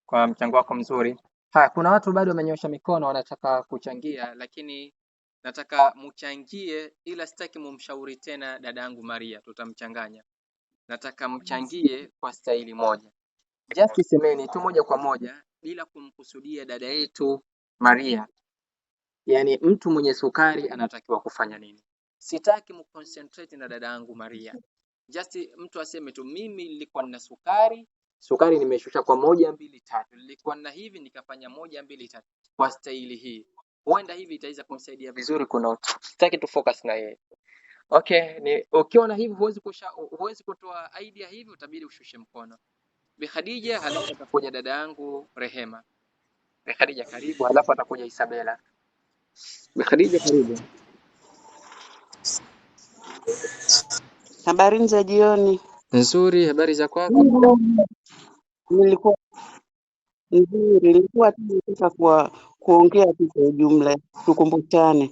kwa mchango wako mzuri. Haya, kuna watu bado wamenyosha mikono wanataka kuchangia, lakini nataka mchangie, ila sitaki mumshauri tena dada yangu Maria, tutamchanganya. Nataka mchangie kwa staili moja, just semeni tu moja kwa moja bila kumkusudia dada yetu Maria. Yani mtu mwenye sukari anatakiwa kufanya nini? Sitaki mconcentrate na dada yangu Maria, just mtu aseme tu mimi nilikuwa nina sukari nimeshusha kwa 1 2 3, nilikuwa na hivi nikafanya 1 2 3 kwa staili hii, huenda hivi itaweza kumsaidia vizuri. Kuna sitaki tu focus na yeye. Okay, ni ukiona hivi huwezi kutoa idea hivi, utabidi ushushe mkono. Bi Khadija, halafu atakuja dada yangu Rehema. Bi Khadija karibu, halafu atakuja Isabella. Bi Khadija karibu. Habari za jioni. Nzuri, habari za kwako? Nilikuwa tunataka kuongea tu kwa ujumla, tukumbushane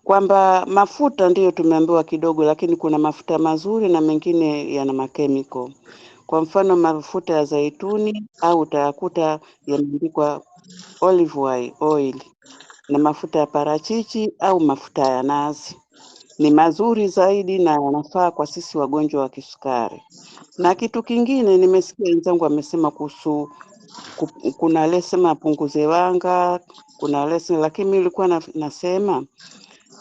kwamba mafuta ndiyo tumeambiwa kidogo, lakini kuna mafuta mazuri na mengine yana makemiko. Kwa mfano mafuta ya zaituni au utayakuta yameandikwa olive oil, na mafuta ya parachichi au mafuta ya nazi ni mazuri zaidi na yanafaa kwa sisi wagonjwa wa kisukari. Na kitu kingine nimesikia wenzangu wamesema kuhusu kuna aliyesema apunguze wanga, kuna aliyesema, lakini mimi nilikuwa nasema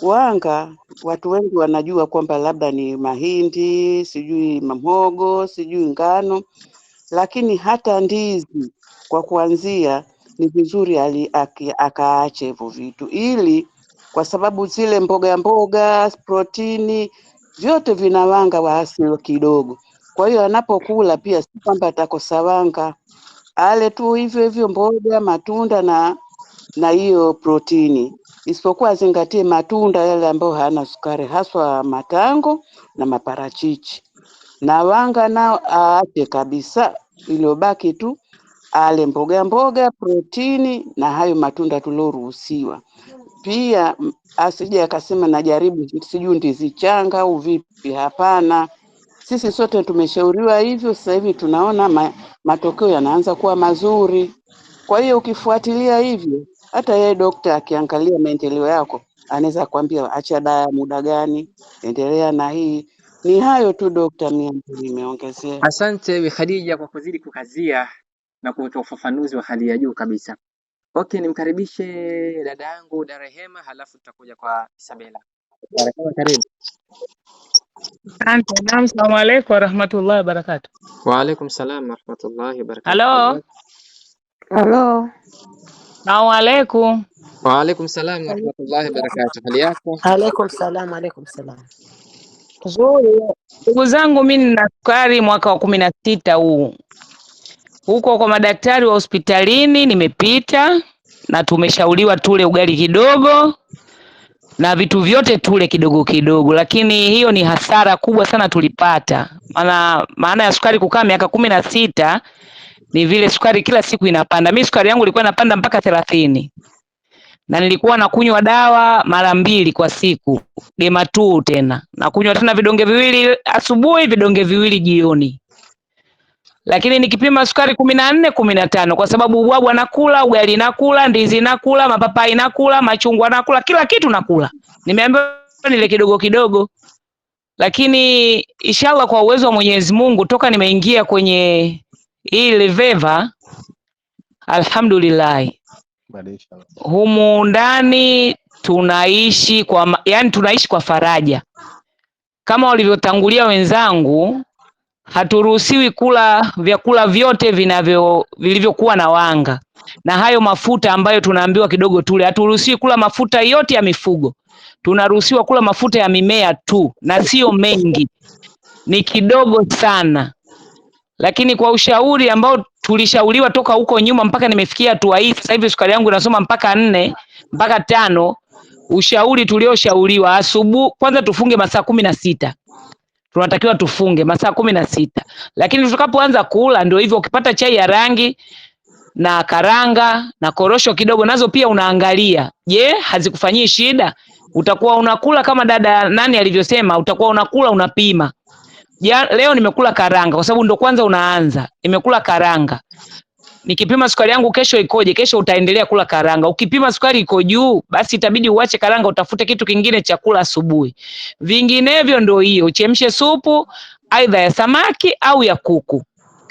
wanga watu wengi wanajua kwamba labda ni mahindi, sijui mhogo, sijui ngano, lakini hata ndizi kwa kuanzia ni vizuri akaache hivyo vitu, ili kwa sababu zile mboga protini vyote vina wanga wa asili kidogo. Kwa hiyo anapokula pia si kwamba atakosa wanga, ale tu hivyo mboga, matunda na hiyo protini, isipokuwa azingatie matunda yale ambayo hayana sukari, haswa matango na maparachichi, na wanga nao aache kabisa, iliyobaki tu ale mboga protini na hayo matunda tulioruhusiwa. Pia asije akasema najaribu sijui ndizi changa au vipi. Hapana, sisi sote tumeshauriwa hivyo. Sasa hivi tunaona matokeo yanaanza kuwa mazuri. Kwa hiyo ukifuatilia hivyo, hata yeye daktari akiangalia maendeleo yako anaweza kwambia acha dawa muda gani, endelea na hii. Ni hayo tu daktari, mimi nimeongezea. Asante Bi Khadija kwa kuzidi kukazia na kutoa ufafanuzi wa hali ya juu kabisa. Okay, nimkaribishe dada yangu Darehema, halafu tutakuja kwa Isabella. Darehema karibu. Asante. Naam, asalamu alaykum wa rahmatullahi wa barakatuh. Wa alaykum salaam wa rahmatullahi wa barakatuh. Halo. Halo. Assalamu alaykum. Wa alaykum salaam wa rahmatullahi wa barakatuh. Hali yako? Alaykum salaam, alaykum salaam. Nzuri. Ndugu zangu, mimi nina sukari mwaka wa 16 huu. Huko kwa madaktari wa hospitalini nimepita na tumeshauriwa tule ugali kidogo na vitu vyote tule kidogo kidogo, lakini hiyo ni hasara kubwa sana tulipata. Maana ya sukari kukaa miaka 16 ni vile sukari kila siku inapanda. Mimi sukari yangu ilikuwa inapanda mpaka 30. Na nilikuwa nakunywa dawa mara 2 kwa siku, Dema2 tena. Nakunywa tena vidonge 2 asubuhi, vidonge 2 jioni. Lakini nikipima sukari 14, 15 kwa sababu ubwabwa nakula, ugali nakula, ndizi nakula, mapapai nakula, machungwa nakula, kila kitu nakula. Nimeambiwa nile kidogo kidogo. Lakini inshallah kwa uwezo wa Mwenyezi Mungu toka nimeingia kwenye hii Leveva, alhamdulillah. Humu ndani tunaishi kwa faraja. Kama walivyotangulia wenzangu, haturuhusiwi kula vyakula vyote vilivyokuwa na wanga. Na hayo mafuta ambayo tunaambiwa kidogo tule, haturuhusiwi kula mafuta yote ya mifugo. Tunaruhusiwa kula mafuta ya mimea tu, na sio mengi. Ni kidogo sana. Lakini kwa ushauri ambao tulishauriwa toka huko nyuma mpaka nimefikia hatua hii, sasa hivi sukari yangu inasoma mpaka 4 mpaka 5. Ushauri tulioshauriwa, asubuhi kwanza tufunge masaa 16. Tunatakiwa tufunge masaa 16. Lakini tutakapoanza kula ndio hivyo, ukipata chai ya rangi na karanga na korosho kidogo nazo pia unaangalia. Je, hazikufanyii shida? Utakuwa unakula kama dada nani alivyosema, utakuwa unakula unapima. Leo nimekula karanga kwa sababu ndo kwanza unaanza. Nimekula karanga. Nikipima sukari yangu kesho ikoje? Kesho utaendelea kula karanga. Ukipima sukari iko juu, basi itabidi uache karanga utafute kitu kingine cha kula asubuhi. Vinginevyo ndio hiyo, chemshe supu aidha ya samaki au ya kuku.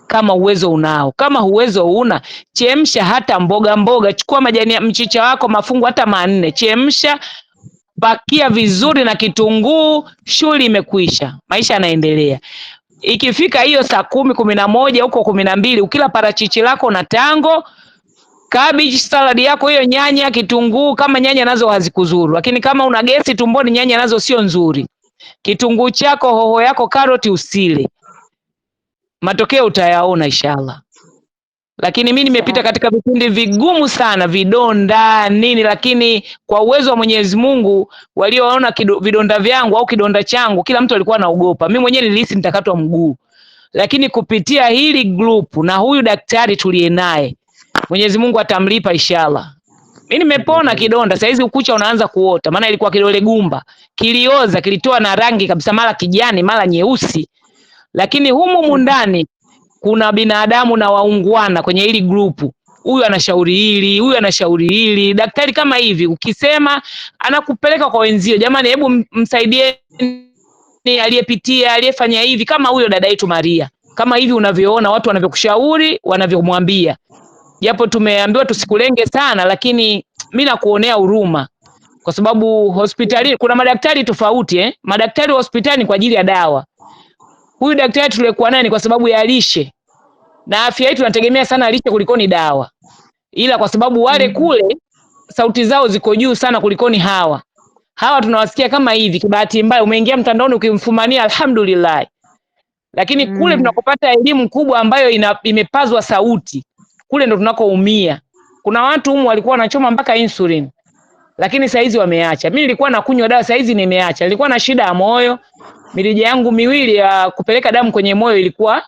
Kama uwezo unao. Kama uwezo una, chemsha hata mboga. Chukua majani ya mchicha wako mafungu hata 4, chemsha, pakia vizuri na kitunguu, shughuli imekwisha. Maisha yanaendelea. Ikifika hiyo saa 10, 11 huko 12, ukila parachichi lako na tango, cabbage salad yako hiyo, nyanya, kitunguu, kama nyanya nazo hazikuzuru. Lakini kama una gesi tumboni, nyanya nazo sio nzuri. Kitunguu chako, hoho yako, karoti usile. Matokeo utayaona inshallah. Lakini mimi nimepita katika vipindi vigumu sana, vidonda nini, lakini kwa uwezo wa Mwenyezi Mungu, walioona vidonda vyangu au kidonda changu, kila mtu alikuwa anaogopa. Mimi mwenyewe nilihisi nitakatwa mguu. Lakini kupitia hili group na huyu daktari tuliye naye, Mwenyezi Mungu atamlipa inshallah. Mimi nimepona kidonda, sasa hizi ukucha unaanza kuota, maana ilikuwa kidole gumba, kilioza, kilitoa na rangi kabisa, mara kijani, mara nyeusi. Lakini humu ndani kuna binadamu na waungwana kwenye hili grupu. Huyu anashauri hili, huyu anashauri hili. Daktari kama hivi ukisema anakupeleka kwa wenzio. Jamani, hebu msaidie aliyepitia, aliyefanya hivi, kama huyo dada yetu Maria. Kama hivi unavyoona watu wanavyokushauri, wanavyomwambia. Japo tumeambiwa tusikulenge sana, lakini mimi nakuonea huruma. Kwa sababu hospitali kuna madaktari tofauti Madaktari wa hospitali ni kwa ajili ya dawa. Huyu daktari tulikuwa naye ni kwa sababu ya lishe. Na afya yetu tunategemea sana lishe kulikoni dawa. Ila kwa sababu wale kule sauti zao ziko juu sana kulikoni hawa. Hawa tunawasikia kama hivi, kibahati mbaya umeingia mtandaoni ukimfumania alhamdulillah. Lakini kule tunakopata elimu kubwa ambayo imepazwa sauti. Kule ndo tunakoumia. Kuna watu humu walikuwa wanachoma mpaka insulin. Lakini saizi wameacha. Mimi nilikuwa nakunywa dawa, saizi nimeacha. Nilikuwa na shida ya moyo. Mirija yangu miwili ya kupeleka damu kwenye moyo ilikuwa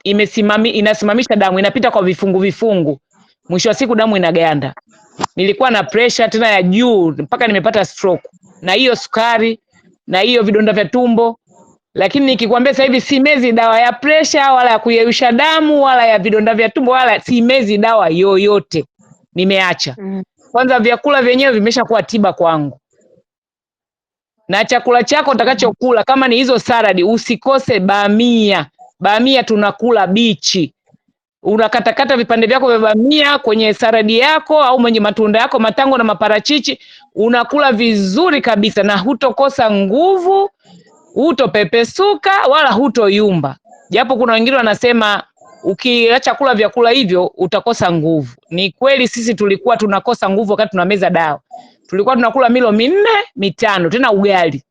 inasimamisha damu, inapita kwa vifungu. Mwisho wa siku damu inaganda. Nilikuwa na pressure tena ya juu mpaka nimepata stroke. Na hiyo sukari, na hiyo vidonda vya tumbo. Lakini nikikwambia sasa hivi simezi dawa ya pressure wala ya kuyeyusha damu wala ya vidonda vya tumbo wala simezi dawa yoyote. Nimeacha. Kwanza vyakula vyenyewe vimeshakuwa tiba kwangu. Na chakula chako utakachokula kama ni hizo saladi, usikose bamia. Bamia tunakula bichi. Unakatakata vipande vyako vya bamia kwenye saladi yako au mwenye matunda yako, matango na maparachichi, unakula vizuri kabisa na hutokosa nguvu, hutopepesuka wala hutoyumba. Japo kuna wengine wanasema ukiacha kula vyakula hivyo utakosa nguvu. Ni kweli sisi tulikuwa tunakosa nguvu wakati tunameza dawa. Tulikuwa tunakula milo 4, 5 tena ugali.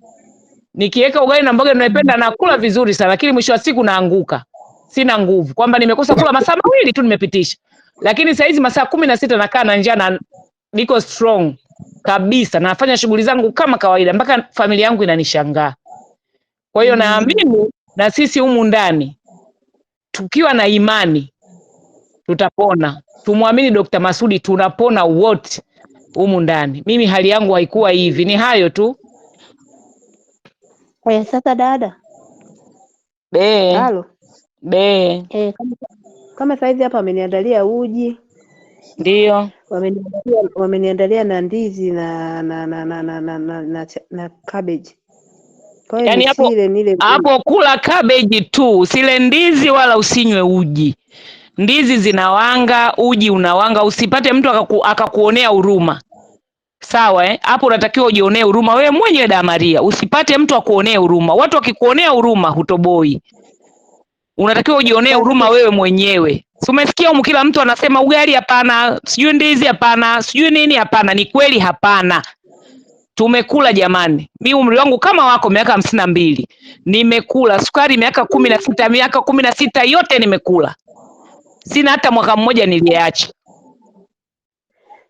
Nikiweka ugali na mboga ninaipenda nakula vizuri sana, lakini mwisho wa siku naanguka. Sina nguvu. Kwamba nimekosa kula masaa 2 tu nimepitisha. Lakini sasa hizi masaa 16 nakaa na njaa na niko strong kabisa. Nafanya shughuli zangu kama kawaida mpaka familia yangu inanishangaa. Kwa hiyo naamini na sisi humu ndani tukiwa na imani tutapona. Tumwamini Dr. Masudi, tunapona wote humu ndani. Mimi hali yangu haikuwa hivi. Ni hayo tu. Sasa dada. Halo. Kama sasa hivi hapa wameniandalia uji. Ndio. Wameniandalia na ndizi na cabbage. Kwa hiyo yani hapo kula cabbage tu, usile ndizi wala usinywe uji. Ndizi zinawanga, uji unawanga, usipate mtu akakuonea huruma. Sawa hapo unatakiwa ujionee huruma wewe mwenyewe da Maria. Usipate mtu akuonee huruma. Watu wakikuonea huruma hutoboi. Unatakiwa ujionee huruma wewe mwenyewe. Si umesikia humu kila mtu anasema ugali hapana, sijui ndizi hapana, sijui nini hapana. Ni kweli hapana. Tumekula jamani. Mimi umri wangu kama wako miaka 52. Nimekula sukari miaka 16, miaka 16 yote nimekula. Sina hata mwaka mmoja niliacha.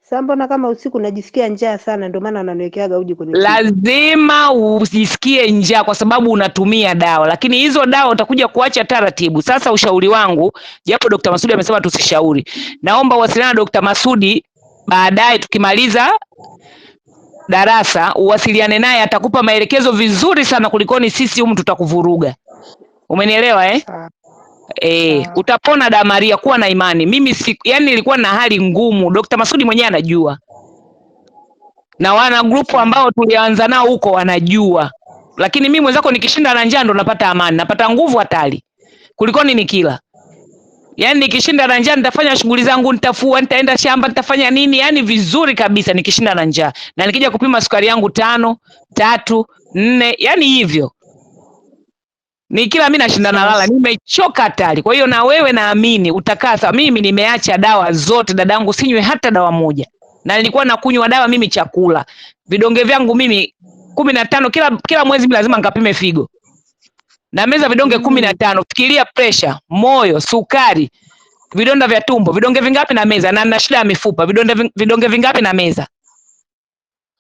Sasa mbona kama usiku najisikia njaa sana ndio maana ananiwekeaga uji kwenye. Lazima usisikie njaa kwa sababu unatumia dawa. Lakini hizo dawa utakuja kuacha taratibu. Sasa ushauri wangu, japo Dr. Masudi amesema tusishauri. Naomba uwasiliane na Dr. Masudi baadaye tukimaliza darasa, uwasiliane naye atakupa maelekezo vizuri sana kulikoni sisi humu tutakuvuruga. Umenielewa eh? Sawa sawa. Utapona Damaria, kuwa na imani. Mimi yani nilikuwa na hali ngumu, Dr. Masudi mwenyewe anajua, na wana grupu Sawa. ambao tulianza nao huko wanajua, lakini mimi mwenzako nikishinda na njaa ndo napata amani, napata nguvu hatari kulikoni nikila. Yani nikishinda na njaa nitafanya shughuli zangu, nitafua, nitaenda shamba, nitafanya nini, yani vizuri kabisa nikishinda na njaa. Na nikija kupima sukari yangu 5, 3, 4, yani hivyo. Nikila mimi nashinda nalala, Sasa nimechoka hatari. Kwa hiyo na wewe naamini utakaa sawa. Mimi nimeacha dawa zote dadangu, sinywe hata dawa moja. Na nilikuwa nakunywa dawa mimi chakula. Vidonge vyangu mimi 15 kila mwezi mimi lazima nikapime figo. Na meza vidonge 15. Fikiria pressure, moyo, sukari, vidonda vya tumbo, vidonge vingapi na meza, na nina shida ya mifupa, vidonge vingapi na meza.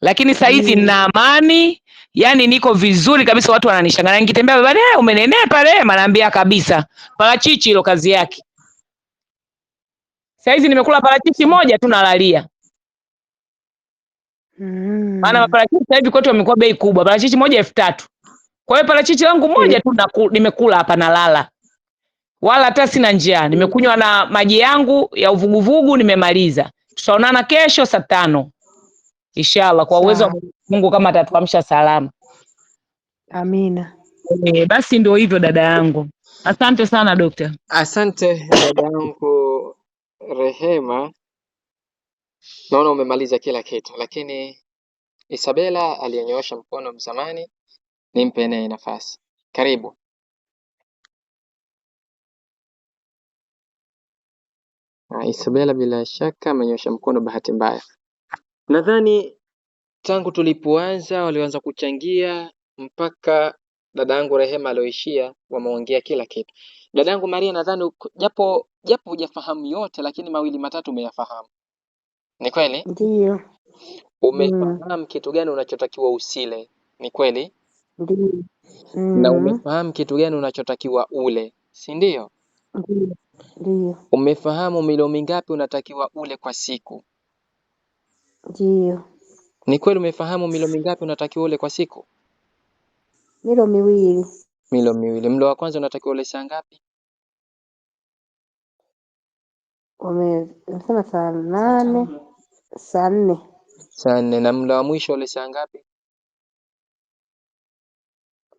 Lakini saa hizi nina amani, yani niko vizuri kabisa, watu wananishangaa. Nikitembea baba, umenenepa Rehema, naambia kabisa. Parachichi hilo kazi yake. Saa hizi nimekula parachichi moja tu nalalia. Maana maparachichi sasa hivi kwetu wamekuwa bei kubwa. Parachichi moja 3000. Kwa hiyo parachichi langu moja tu nimekula hapa nalala. Wala hata sina njaa. Nimekunywa na maji yangu ya uvuguvugu nimemaliza. Tutaonana kesho saa 5. Inshallah kwa uwezo wa Mungu kama atatuamsha salama. Amina. Basi ndio hivyo dada yangu. Asante sana dokta. Asante dadangu Rehema, naona umemaliza kila kitu, lakini Isabela aliyenyoosha mkono mzamani, nimpe naye nafasi. Karibu. Isabela bila shaka amenyoosha mkono, bahati mbaya. Nadhani tangu tulipoanza walianza kuchangia mpaka dadangu Rehema alioishia wameongea kila kitu. Dadangu Maria, nadhani japo hujafahamu yote, lakini mawili matatu umeyafahamu. Ni kweli? Ndio. Umefahamu kitu gani unachotakiwa usile? Ni kweli? Ndio. Na umefahamu kitu gani unachotakiwa ule, si ndio? Ndio. Umefahamu milo mingapi unatakiwa ule kwa siku? Ndio. Ni kweli umefahamu milo mingapi unatakiwa ule kwa siku? Milo miwili. Milo miwili. Mlo wa kwanza unatakiwa ule saa ngapi? Wamesema saa 8, saa 4. Saa 4. Na mlo wa mwisho ule saa ngapi?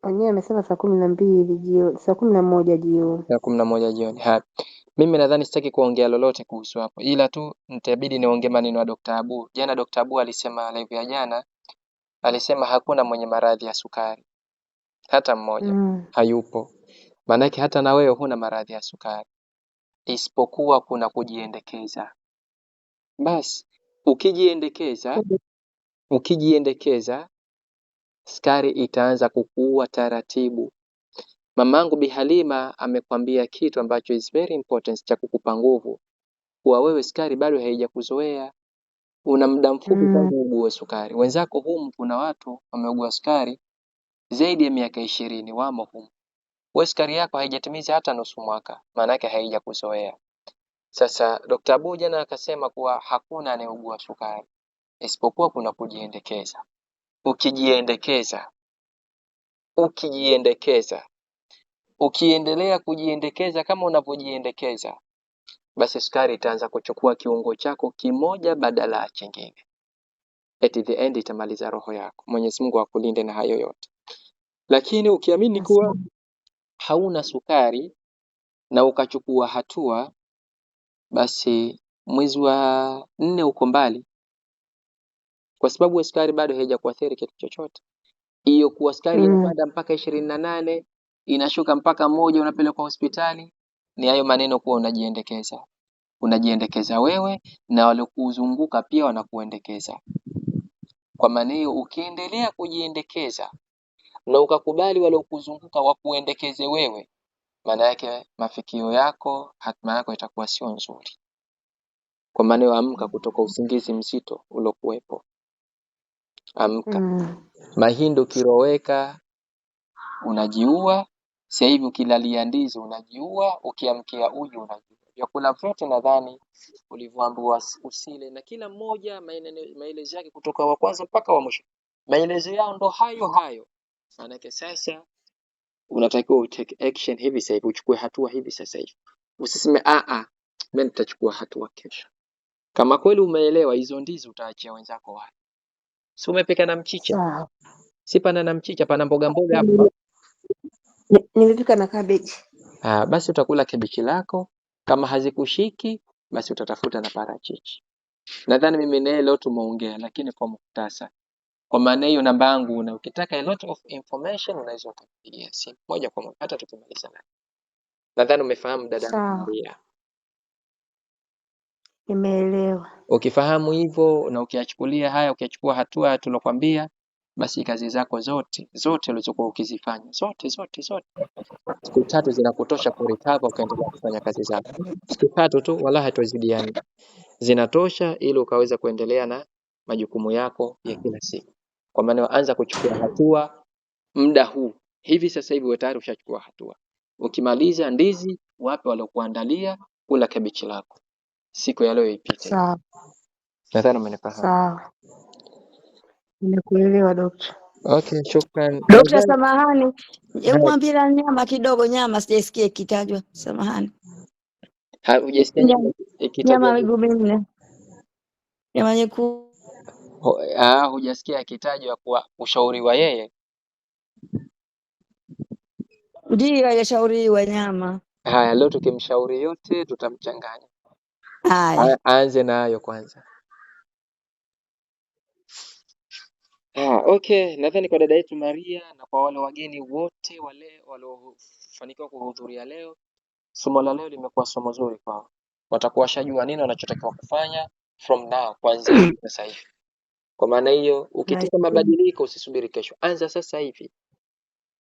Wenyewe amesema saa 12 jioni, saa 11 jioni. Saa 11 jioni. Mimi nadhani sitaki kuongea lolote kuhusu hapo, ila tu nitabidi niongee maneno ya Dr. Abu. Jana Dr. Abu alisema live ya jana, alisema hakuna mwenye maradhi ya sukari hata mmoja. Hayupo. Maanake hata na wewe huna maradhi ya sukari, isipokuwa kuna kujiendekeza. Basi ukijiendekeza sukari itaanza kukuua taratibu. Mamangu Bi Halima amekwambia kitu ambacho is very important cha kukupa nguvu, kuwa wewe sukari bado haijakuzoea, una muda mfupi tangu ugue sukari. Wenzako humu kuna watu wameugua sukari zaidi ya miaka 20 wamo humu. Wewe sukari yako haijatimiza hata nusu mwaka, maana yake haijakuzoea. Sasa Dr. Abu jana akasema kuwa hakuna anayeugua sukari, isipokuwa kuna kujiendekeza. Ukiendelea kujiendekeza kama unavyojiendekeza, basi sukari itaanza kuchukua kiungo chako kimoja badala ya chingine. At the end itamaliza roho yako. Mwenyezi Mungu akulinde na hayo yote. Lakini ukiamini kuwa hauna sukari na ukachukua hatua, basi mwezi wa 4 uko mbali, kwa sababu sukari bado haijakuathiri kitu chochote. Hiyo kuwa sukari inapanda mpaka 28, inashuka mpaka 1, unapelekwa hospitali, ni hayo maneno kuwa unajiendekeza. Unajiendekeza wewe na waliokuzunguka pia wanakuendekeza. Kwa maana hiyo ukiendelea kujiendekeza na ukakubali waliokuzunguka wakuendekeze wewe, maana yake mafikio yako, hatima yako itakuwa sio nzuri. Kwa maana hiyo amka kutoka usingizi mzito uliokuwepo. Amka. Mahindi ukiroweka unajiua, sasa hivi ukilalia ndizi unajiua, ukiamkia uji unajiua. Vyakula vyote nadhani ulivyoambiwa usile, na kila mmoja maelezo yake kutoka wa kwanza mpaka wa mwisho. Maelezo yao ndo hayo hayo. Maana sasa unatakiwa take action hivi sasa hivi, uchukue hatua hivi sasa hivi. Usiseme mimi nitachukua hatua kesho. Kama kweli umeelewa, hizo ndizi utaachia wenzako wale. Si umepika na mchicha? Sawa. Si pana na mchicha, pana mboga mboga hapa. Nimepika na cabbage. Basi utakula kebichi lako, kama hazikushiki basi utatafuta na parachichi. Nadhani mimi naye leo tumeongea, lakini kwa mukhtasari. Kwa maana hiyo namba yangu, na ukitaka a lot of information unaweza kupigia simu moja kwa moja hata tukimaliza naye. Nadhani umefahamu dada Sawa. Maria. Nimeelewa. Ukifahamu hivyo na ukiachukulia haya, ukiachukua hatua tulokwambia, basi kazi zako zote ulizokuwa ukizifanya zote siku 3 zinakutosha kurecover ukaendelea kufanya kazi zako. Siku 3 tu, wala hatuzidiani, zinatosha ili ukaweza kuendelea na majukumu yako ya kila siku. Kwa maana anza kuchukua hatua muda huu, hivi sasa hivi wewe tayari ushachukua hatua. Ukimaliza ndizi, wape waliokuandalia, kula kabichi lako, siku ya leo ipite. Sawa. Nadhani umenifahamu. Sawa. Nimekuelewa dokta. Okay, shukran. Dokta, samahani, hebu mwambie la nyama kidogo, nyama sijaisikia ikitajwa. Samahani, Hujasikia nyama ikitajwa? miguu minne, nyama nyekundu. Hujasikia akitajwa kwa ushauriwa yeye? Ndio alishauriwa nyama. Haya, leo tukimshauri yote tutamchanganya. Haya, Aanze nayo kwanza. Okay, nadhani kwa dada yetu Maria na kwa wale wageni wote wale waliofanikiwa kuhudhuria leo, somo la leo limekuwa somo zuri kwao. Watakuwa washajua nini wanachotakiwa kufanya from now, kuanzia sasa hivi. Kwa maana hiyo, ukitaka mabadiliko usisubiri kesho, anza sasa hivi.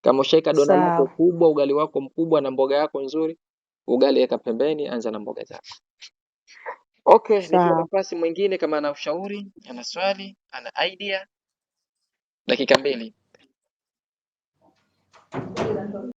Kama ushaika dona lako kubwa, ugali wako mkubwa na mboga yako nzuri, ugali weka pembeni, anza na mboga zako. Okay, nikiwa nafasi mwingine kama ana ushauri, ana swali, ana idea, dakika 2.